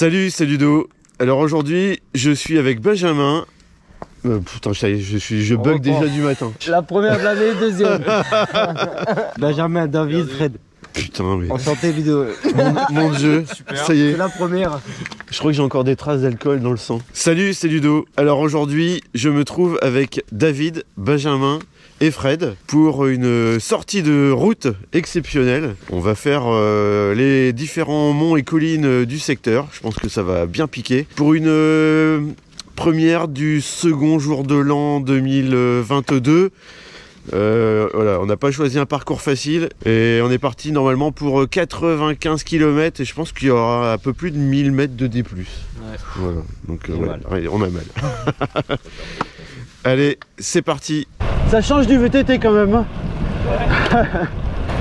Salut, c'est Ludo. Alors aujourd'hui, je suis avec Benjamin. Putain, je bug déjà du matin. La première de l'année, deuxième. Benjamin, David, Fred. Putain, mais... Enchanté, Ludo. Mon Dieu, super. Ça y est. C'est la première. Je crois que j'ai encore des traces d'alcool dans le sang. Salut, c'est Ludo. Alors aujourd'hui, je me trouve avec David, Benjamin et Fred pour une sortie de route exceptionnelle. On va faire les différents monts et collines du secteur. Je pense que ça va bien piquer. Pour une première du second jour de l'an 2022. Voilà, on n'a pas choisi un parcours facile et on est parti normalement pour 95 km et je pense qu'il y aura un peu plus de 1000 mètres de D+. Ouais. Voilà, donc ouais, on a mal. Allez, c'est parti. Ça change du VTT quand même. Hein.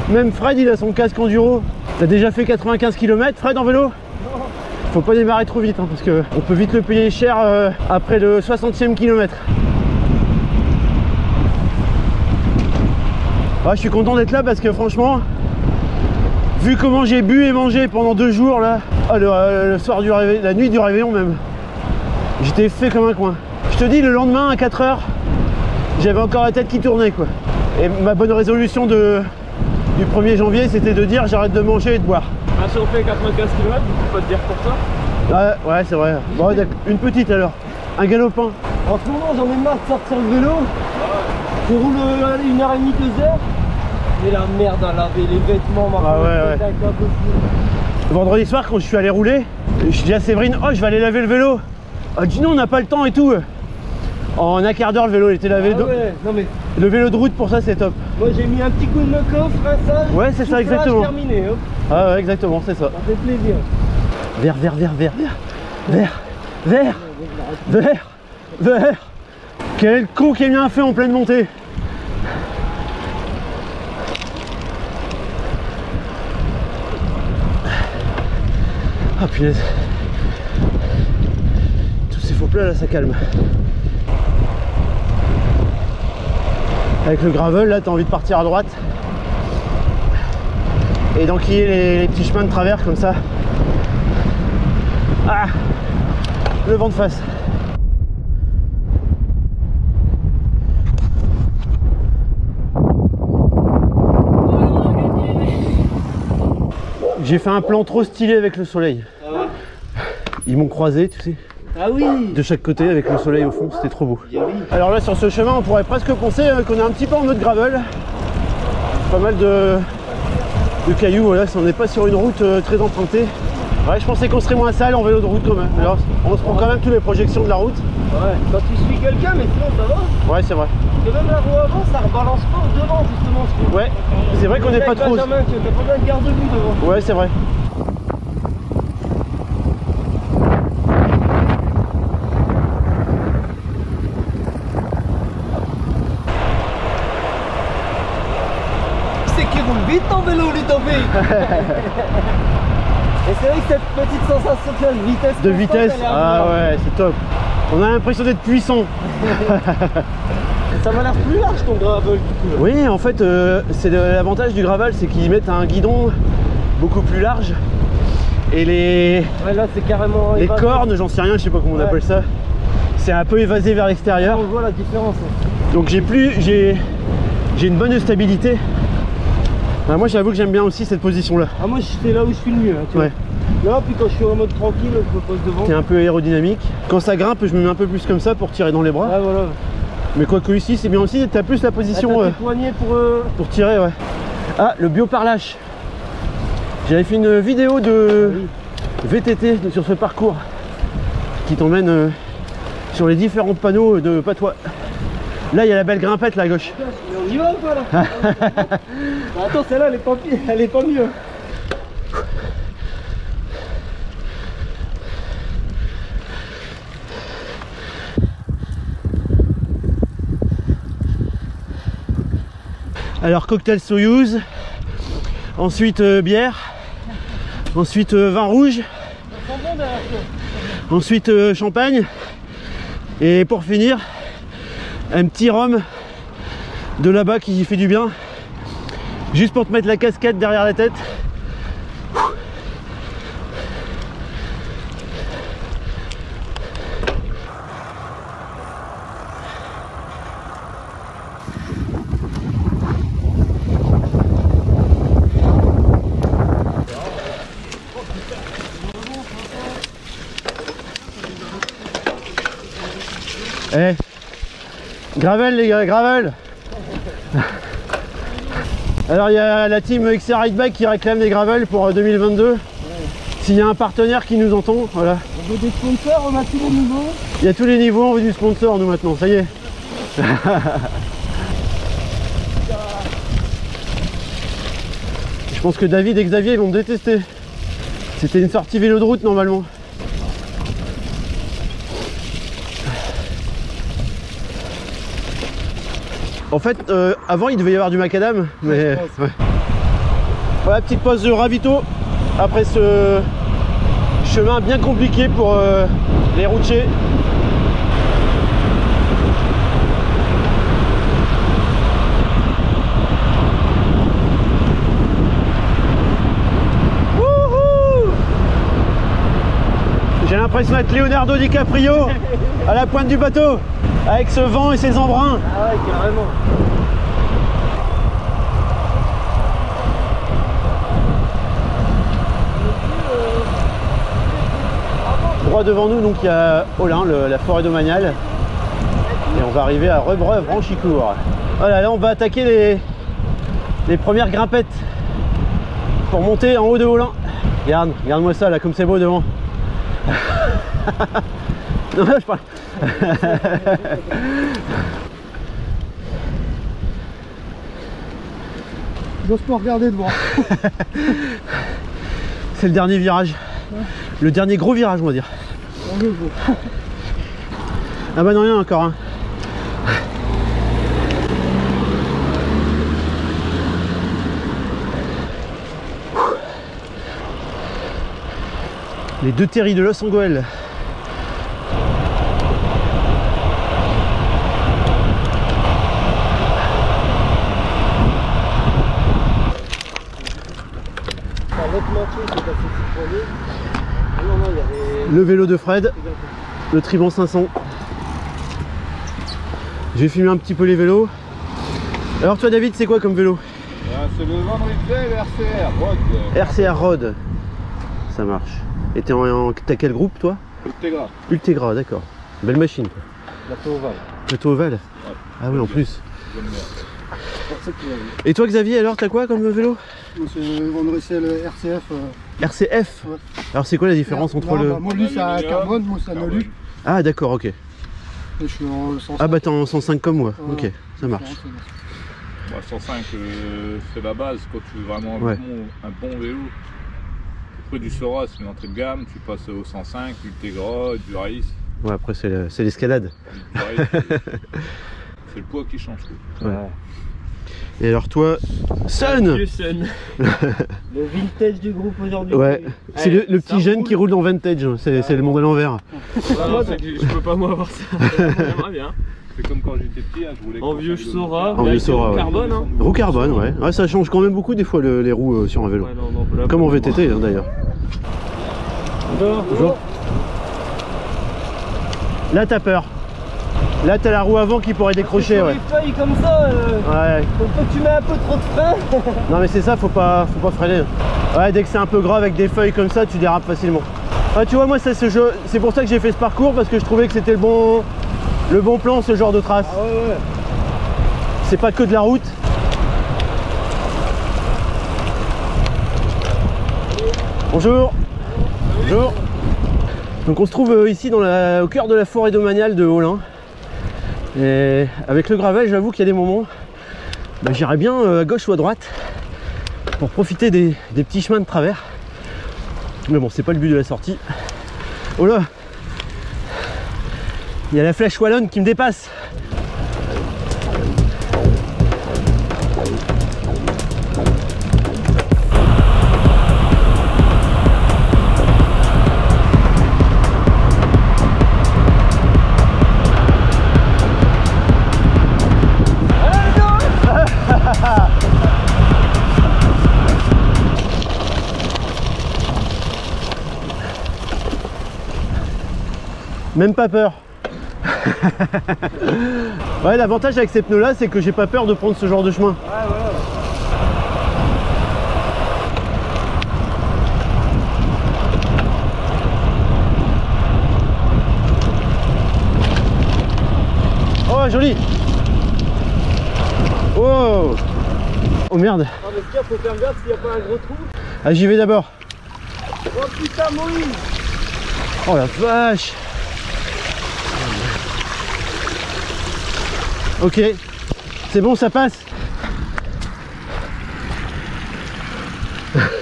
Même Fred, il a son casque enduro. T'as déjà fait 95 km, Fred, en vélo? Faut pas démarrer trop vite, hein, parce qu'on peut vite le payer cher après le 60e kilomètre. Ah, je suis content d'être là parce que franchement, vu comment j'ai bu et mangé pendant 2 jours là, le soir du réveillon, la nuit du réveillon même, j'étais fait comme un coin. Je te dis, le lendemain à 4 h, j'avais encore la tête qui tournait quoi. Et ma bonne résolution du 1er janvier, c'était de dire j'arrête de manger et de boire. Ah, si on fait 95 km, tu peux pas te dire pour ça? Ouais, c'est vrai. Bon, une petite alors, un galopin. En ce moment, j'en ai marre de sortir le vélo. Je roule 1h30, 2 heures. Et la merde à laver les vêtements, ouais. Vendredi soir, quand je suis allé rouler, je dis à Séverine, oh, je vais aller laver le vélo. Elle dit non, on n'a pas le temps et tout. En un quart d'heure, le vélo était lavé. Ouais. Non, mais... Le vélo de route, pour ça, c'est top. Moi, j'ai mis un petit coup de knock-off, rinçage. Ouais, c'est ça, exactement. Terminé, hop. Ah ouais, exactement, c'est ça. Ça fait plaisir. Vert. Quel con qui a mis un feu en pleine montée. Ah punaise. Tous ces faux plats là, ça calme. Avec le gravel là, t'as envie de partir à droite et d'enquiller les petits chemins de travers comme ça. Ah, le vent de face. J'ai fait un plan trop stylé avec le soleil. Ah ouais. Ils m'ont croisé, tu sais. Ah oui. De chaque côté avec le soleil au fond, c'était trop beau. Oui. Alors là sur ce chemin, on pourrait presque penser qu'on est un petit peu en mode gravel. Pas mal de cailloux, voilà, on n'est pas sur une route très empruntée. Ouais, je pensais qu'on serait moins sale en vélo de route quand même. Alors, on se prend quand même toutes les projections de la route. Ouais, quand tu suis quelqu'un, mais sinon ça va. Ouais, c'est vrai. Et même la roue avant, ça rebalance pas au devant justement. Ouais, c'est vrai qu'on n'est pas trop... T'as pas besoin de garde-vue devant. Ouais, c'est vrai. C'est qui roule vite en vélo, Ludovic. Et c'est vrai que cette petite sensation de vitesse... Ah ouais, c'est top. On a l'impression d'être puissant. Ça m'a l'air plus large ton gravel du coup. Oui, en fait, c'est l'avantage du gravel, c'est qu'ils mettent un guidon beaucoup plus large. Et les... Ouais, là c'est carrément... Les cornes, j'en sais rien, je sais pas comment on appelle ça. C'est un peu évasé vers l'extérieur. On voit la différence. Donc j'ai une bonne stabilité. Alors moi j'avoue que j'aime bien aussi cette position là. Ah moi c'est là où je suis le mieux hein, tu vois. Là puis quand je suis en mode tranquille je me pose devant. C'est un peu aérodynamique. Quand ça grimpe je me mets un peu plus comme ça pour tirer dans les bras. Ah voilà. Mais quoique ici c'est bien aussi, t'as plus la position tes poignets pour tirer ouais. Ah le bioparlage. J'avais fait une vidéo de VTT sur ce parcours qui t'emmène sur les différents panneaux de patois. Là il y a la belle grimpette là à gauche. Mais on y va ou pas là? Bah, attends celle-là elle est pas mieux. Alors cocktail Soyouz, ensuite bière, ensuite vin rouge, ensuite champagne et pour finir un petit rhum de là-bas qui fait du bien, juste pour te mettre la casquette derrière la tête. Eh, gravel les gars, gravel. Alors il y a la team XR Ridebike qui réclame des gravels pour 2022. Ouais. S'il y a un partenaire qui nous entend, voilà. On veut des sponsors, on a tous les niveaux. Il y a tous les niveaux, on veut du sponsor nous maintenant, ça y est. Je pense que David et Xavier ils vont me détester. C'était une sortie vélo de route normalement. En fait, avant il devait y avoir du macadam, mais ouais. Voilà, petite pause de ravito après ce chemin bien compliqué pour les routiers. J'ai l'impression d'être Leonardo DiCaprio à la pointe du bateau, avec ce vent et ses embruns. Ah ouais, carrément. Droit devant nous, donc il y a Olin, la forêt domaniale. Et on va arriver à Rebreuve-Ranchicourt. Voilà, là on va attaquer les premières grimpettes pour monter en haut de Olin. Regarde-moi ça là, comme c'est beau devant. Non, je parle. J'ose pas regarder devant. C'est le dernier virage. Ouais. Le dernier gros virage, on va dire. Ah bah non, rien encore. Hein. Les deux terris de Los Angeles. Le vélo de Fred, le Triban 500. J'ai filmé un petit peu les vélos. Alors toi David, c'est quoi comme vélo? C'est le Van Rietveld RCR Road. RCR Road. Ça marche. Et t'as quel groupe toi? Ultegra. Ultegra, d'accord. Belle machine quoi. Plateau ovale. Plateau ovale? Ouais. Ah oui en plus. Et toi Xavier, alors t'as quoi comme vélo? Moi c'est le Van Rietveld RCF. RCF ouais. Alors c'est quoi la différence entre le... Bah, moi lui c'est un carbone, moi c'est un alu. Ah d'accord, ok. Et je suis en 105. Ah bah t'es en 105 comme moi, ok, ça marche. Bah, 105 c'est la base quand tu veux vraiment un bon vélo. Après du Sora c'est une entrée de gamme, tu passes au 105, Ultegra, du Race. Ouais après c'est l'escalade. C'est le poids qui change quoi. Ouais. Et alors toi, Sun, le vintage du groupe aujourd'hui. Ouais, c'est le petit jeune qui roule dans vintage, c'est le monde à l'envers. Je peux pas moi avoir ça, j'aimerais bien. C'est comme quand j'étais petit, hein, je voulais... En vieux Sora, en vieux Sora, ouais. Carbone, hein. Roue carbone, ouais. Ouais. Ça change quand même beaucoup des fois les roues sur un vélo. Ouais, non, comme en VTT hein, d'ailleurs. Bonjour. Là t'as peur. Là t'as la roue avant qui pourrait décrocher, ouais. Les feuilles comme ça, ouais. Faut pas que tu mets un peu trop de frein. Non mais c'est ça, faut pas freiner. Ouais, dès que c'est un peu gras avec des feuilles comme ça, tu dérapes facilement. Ouais, tu vois, moi c'est pour ça que j'ai fait ce parcours, parce que je trouvais que c'était le bon plan, ce genre de trace. Ah ouais. C'est pas que de la route. Bonjour. Bonjour. Donc on se trouve ici au cœur de la forêt domaniale de Olin. Et avec le gravel, j'avoue qu'il y a des moments, j'irais bien à gauche ou à droite pour profiter des petits chemins de travers. Mais bon, c'est pas le but de la sortie. Oh là, il y a la flèche wallonne qui me dépasse. Même pas peur. Ouais, l'avantage avec ces pneus là, c'est que j'ai pas peur de prendre ce genre de chemin. Ouais, voilà. Oh, joli. Oh. Oh merde. Ah mais tiens, faut faire gaffe s'il n'y a pas un gros trou. Ah, j'y vais d'abord. Oh putain Moïse. Oh la vache. Ok. C'est bon, ça passe.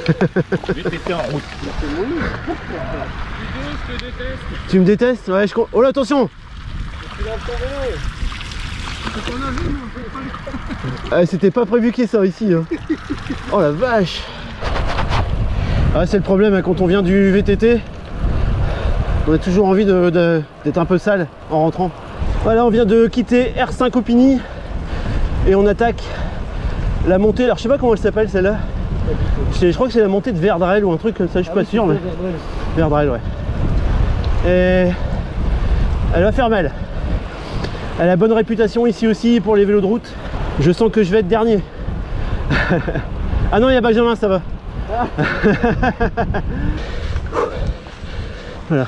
T'étais en route. Je te déteste. Tu me détestes? Ouais, oh là, attention. Ah, c'était pas prévu qu'il y ait ça ici hein. Oh la vache. Ah, c'est le problème hein, quand on vient du VTT, on a toujours envie d'être un peu sale en rentrant. Voilà, on vient de quitter R5 Aupigny et on attaque la montée. Alors je sais pas comment elle s'appelle celle-là. Je crois que c'est la montée de Verdrel ou un truc comme ça, je suis pas sûr mais... Verdrel, ouais. Et elle va faire mal. Elle a bonne réputation ici aussi pour les vélos de route. Je sens que je vais être dernier. Ah non, il y a Benjamin, ça va. Voilà.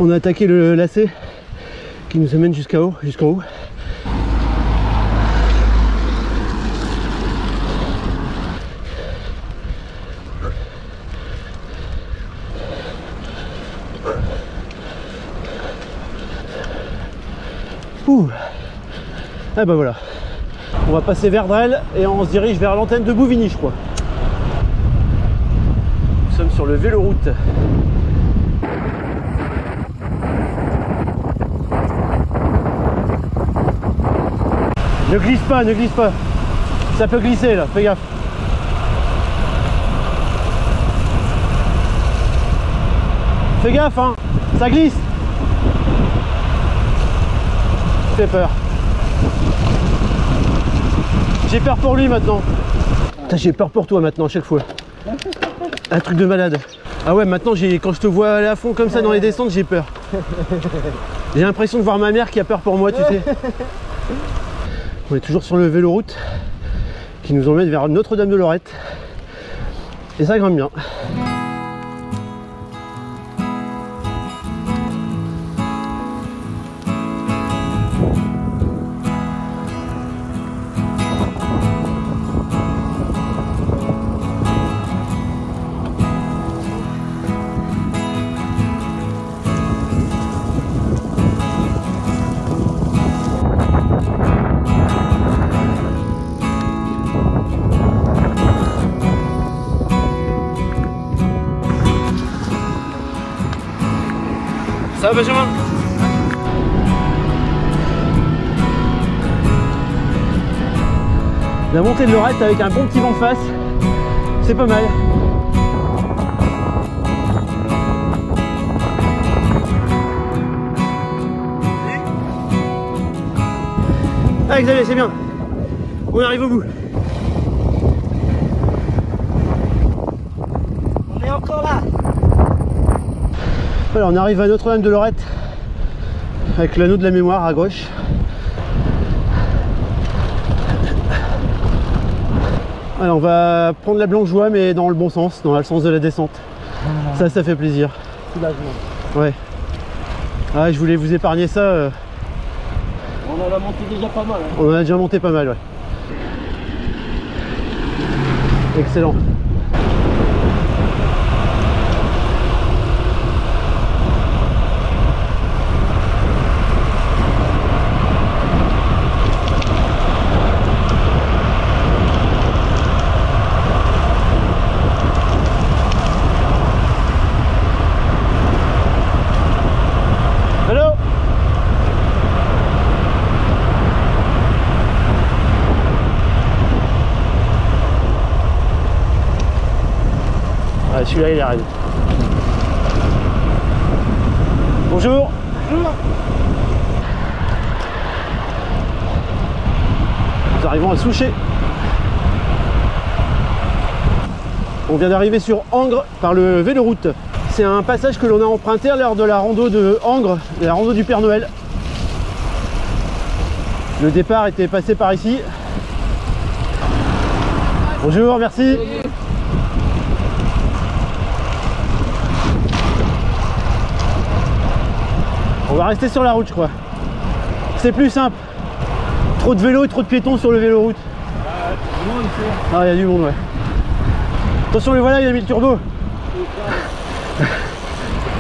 On a attaqué le lacet qui nous amène jusqu'en haut. Ouh. Ah bah voilà. On va passer Verdrel et on se dirige vers l'antenne de Bouvigny, je crois. Nous sommes sur le véloroute. Ne glisse pas, ne glisse pas. Ça peut glisser là, fais gaffe. Fais gaffe hein, ça glisse. Fait peur. J'ai peur pour lui maintenant. J'ai peur pour toi maintenant à chaque fois. Un truc de malade. Ah ouais, maintenant quand je te vois aller à fond comme ça dans les descentes, j'ai peur. J'ai l'impression de voir ma mère qui a peur pour moi, tu sais. On est toujours sur le véloroute qui nous emmène vers Notre-Dame-de-Lorette. Et ça grimpe bien. Ça va Benjamin? La montée de Lorette avec un bon petit vent face, c'est pas mal. Ah Xavier, c'est bien. On arrive au bout. On est encore là. Voilà, on arrive à Notre-Dame-de-Lorette avec l'anneau de la mémoire à gauche. Alors on va prendre la Blanche-Joie mais dans le bon sens, dans le sens de la descente. Ça fait plaisir. Soulagement. Ouais. Ah, je voulais vous épargner ça. On en a monté déjà pas mal. Hein. On en a déjà monté pas mal, ouais. Excellent. Celui-là il est raide. Bonjour. Bonjour. Nous arrivons à Souchet. On vient d'arriver sur Angres par le véloroute. C'est un passage que l'on a emprunté lors de la rando de Angres, la rando du Père Noël. Le départ était passé par ici. Bonjour, merci. On va rester sur la route, je crois. c'est plus simple. Trop de vélos et trop de piétons sur le véloroute. Ah, il y a du monde, ouais. Attention, le voilà, il a mis le turbo.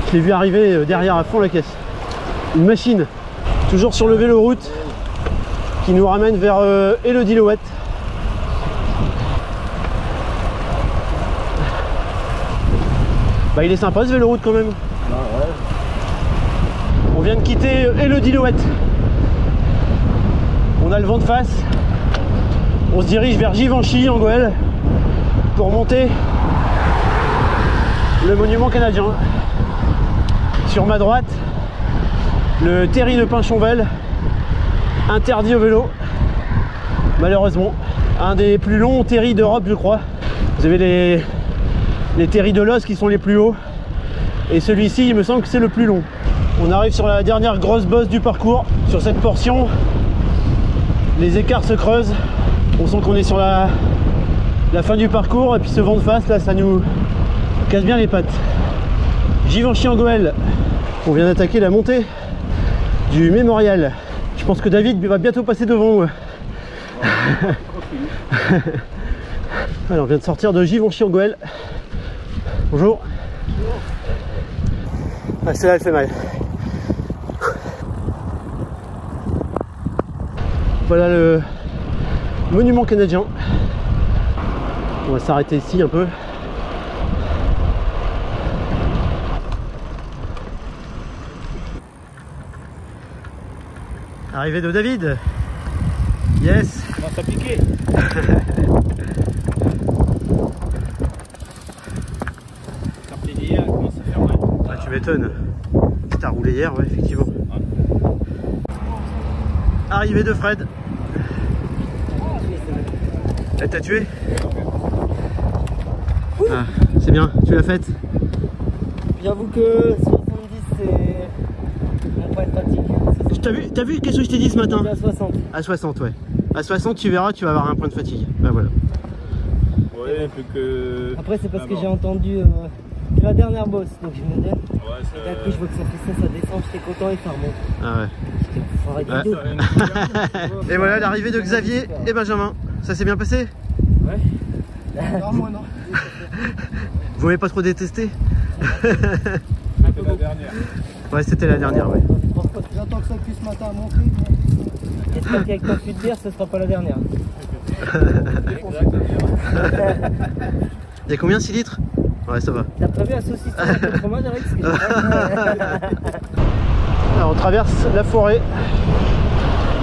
Je l'ai vu arriver derrière à fond la caisse. Une machine. Toujours sur le véloroute qui nous ramène vers Élodie-Louette. Bah, il est sympa ce véloroute quand même. Ah ouais. On vient de quitter Élodie-Louette. On a le vent de face. On se dirige vers Givenchy en Goële pour monter le monument canadien. Sur ma droite, le terri de Pinchonvel, interdit au vélo, malheureusement. Un des plus longs terris d'Europe, je crois. Vous avez les terris de l'os qui sont les plus hauts. Et celui-ci, il me semble que c'est le plus long. On arrive sur la dernière grosse bosse du parcours. Sur cette portion, les écarts se creusent. On sent qu'on est sur la fin du parcours. Et puis ce vent de face, là, ça nous casse bien les pattes. Givenchy en Goële. On vient d'attaquer la montée du mémorial. Je pense que David va bientôt passer devant moi. Alors, on vient de sortir de Givenchy en Goële. Bonjour. Ah, celle-là, elle fait mal. Voilà le monument canadien. On va s'arrêter ici un peu. Arrivée de David. Yes. Comment t'as piqué? Hier, comment ça fait mal? Ah, tu m'étonnes. T'as roulé hier, ouais, effectivement. Arrivée de Fred. Elle t'a tué? Ah, c'est bien, tu l'as faite? J'avoue que 70 c'est mon point de fatigue. T'as vu qu'est-ce que je t'ai dit ce matin? À 60. À 60, ouais. À 60, tu verras, tu vas avoir un point de fatigue. Bah voilà. Ouais, plus que. Après, c'est parce que j'ai entendu la dernière bosse, donc je me donne. Ouais, Et après, je vois que ça fait ça descend, j'étais content et ça remonte. Ah ouais. J'étais arrêter Et voilà l'arrivée de Xavier et Benjamin. Ça s'est bien passé? Ouais. Non, moi non. Vous m'avez pas trop détesté? C'était la dernière. Ouais, c'était la dernière, ouais. J'attends que ça puisse matin à monter. J'espère qu'avec ton fût de bière, ce sera pas la dernière. Il y a combien, 6 litres? Ouais, ça va. T'as prévu un saucisson avec le fromage avec ce que Alors, on traverse la forêt.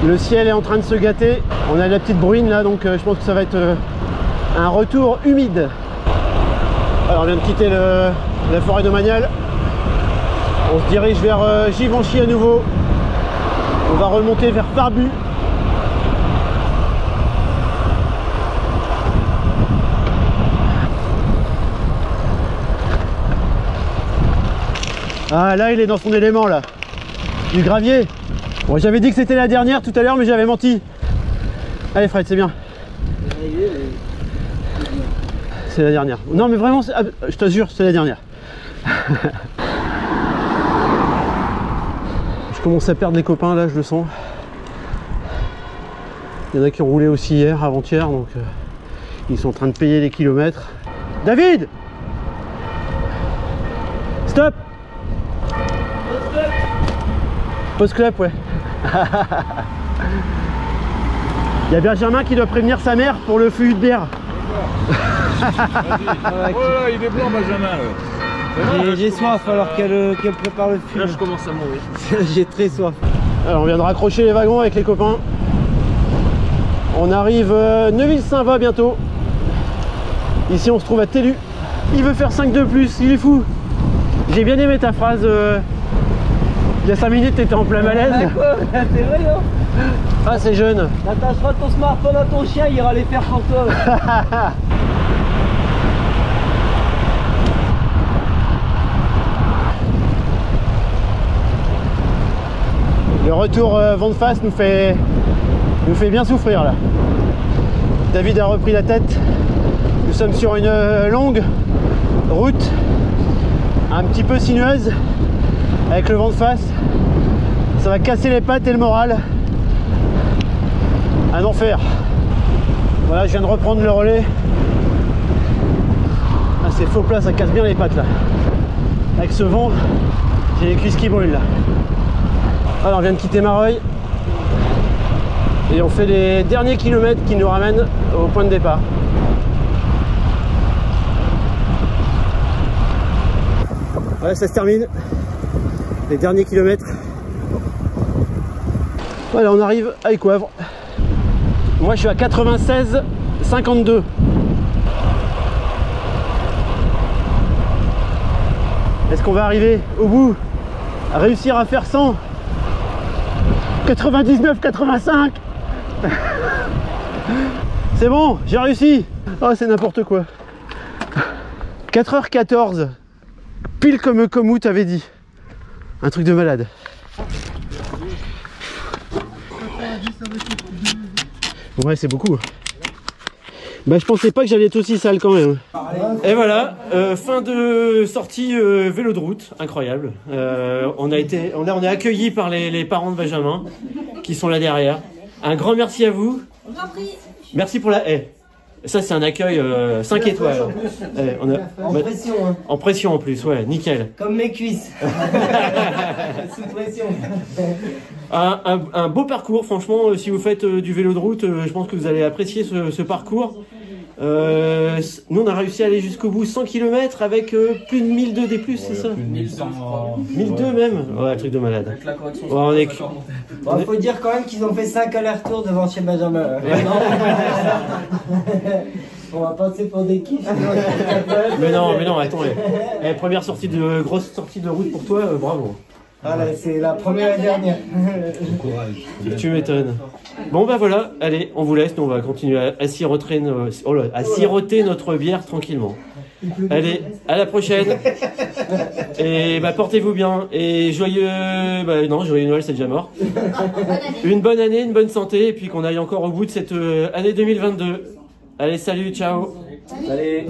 Le ciel est en train de se gâter. On a la petite bruine là, donc je pense que ça va être un retour humide. Alors, on vient de quitter la forêt domaniale. On se dirige vers Givenchy à nouveau. On va remonter vers Barbu. Ah là, il est dans son élément là. Du gravier. Bon, j'avais dit que c'était la dernière tout à l'heure, mais j'avais menti. Allez Fred, c'est bien. C'est la dernière. Non mais vraiment, je t'assure, c'est la dernière. Je commence à perdre les copains là, je le sens. Il y en a qui ont roulé aussi hier, avant-hier, donc ils sont en train de payer les kilomètres. David! Stop! Post-club, ouais. Il y a Benjamin qui doit prévenir sa mère pour le fût de bière. Vas-y. Oh là, il est blanc, Benjamin. J'ai soif alors qu'elle prépare le fût. Là, je commence à mourir. J'ai très soif. Alors, on vient de raccrocher les wagons avec les copains. On arrive Neuville-Saint-Va bientôt. Ici, on se trouve à Tellu. Il veut faire 5 de plus, il est fou. J'ai bien aimé ta phrase. Il y a 5 minutes, t'étais en plein malaise. Ah, quoi? C'est vrai, non? Ah, c'est jeune. T'attacheras ton smartphone à ton chien, il ira les faire pour toi. Le retour vent de face nous fait bien souffrir là. David a repris la tête. Nous sommes sur une longue route, un petit peu sinueuse, avec le vent de face. Ça va casser les pattes et le moral. Un enfer. Voilà, je viens de reprendre le relais. Ah, c'est faux plat, ça casse bien les pattes là. Avec ce vent, j'ai les cuisses qui brûlent là. Alors, on vient de quitter Mareuil. Et on fait les derniers kilomètres qui nous ramènent au point de départ. Voilà, ça se termine. Les derniers kilomètres. Voilà, on arrive à Écoivre. Moi, je suis à 96,52. Est-ce qu'on va arriver au bout à réussir à faire 100? 99,85. C'est bon, j'ai réussi. Oh, c'est n'importe quoi. 4h14. Pile comme où t'avais dit. Un truc de malade. Ouais, c'est beaucoup. Bah, je pensais pas que j'allais être aussi sale quand même. Et voilà, fin de sortie vélo de route, incroyable. On est accueillis par les parents de Benjamin qui sont là derrière. Un grand merci à vous. Merci pour la haie. Ça, c'est un accueil 5 étoiles. En pression, hein. En pression en plus, ouais, nickel. Comme mes cuisses. Sous pression. Un beau parcours, franchement, si vous faites du vélo de route, je pense que vous allez apprécier ce parcours. Nous, on a réussi à aller jusqu'au bout 100 km avec plus de 1002 D+, c'est ça? 1002 même? Ouais, un truc de malade. Ouais, Il faut dire quand même qu'ils ont fait 5 allers-retours devant chez Benjamin. On va passer pour des kiffs. Mais non, attends. Première grosse sortie de route pour toi, bravo. Voilà, c'est la première et dernière. Tu m'étonnes. Bon bah voilà, allez, on vous laisse, nous on va continuer à siroter notre bière tranquillement. Allez, à la prochaine. Et bah portez-vous bien. Et joyeux Noël, c'est déjà mort. Une bonne année, une bonne santé, et puis qu'on aille encore au bout de cette année 2022. Allez, salut, ciao. Allez.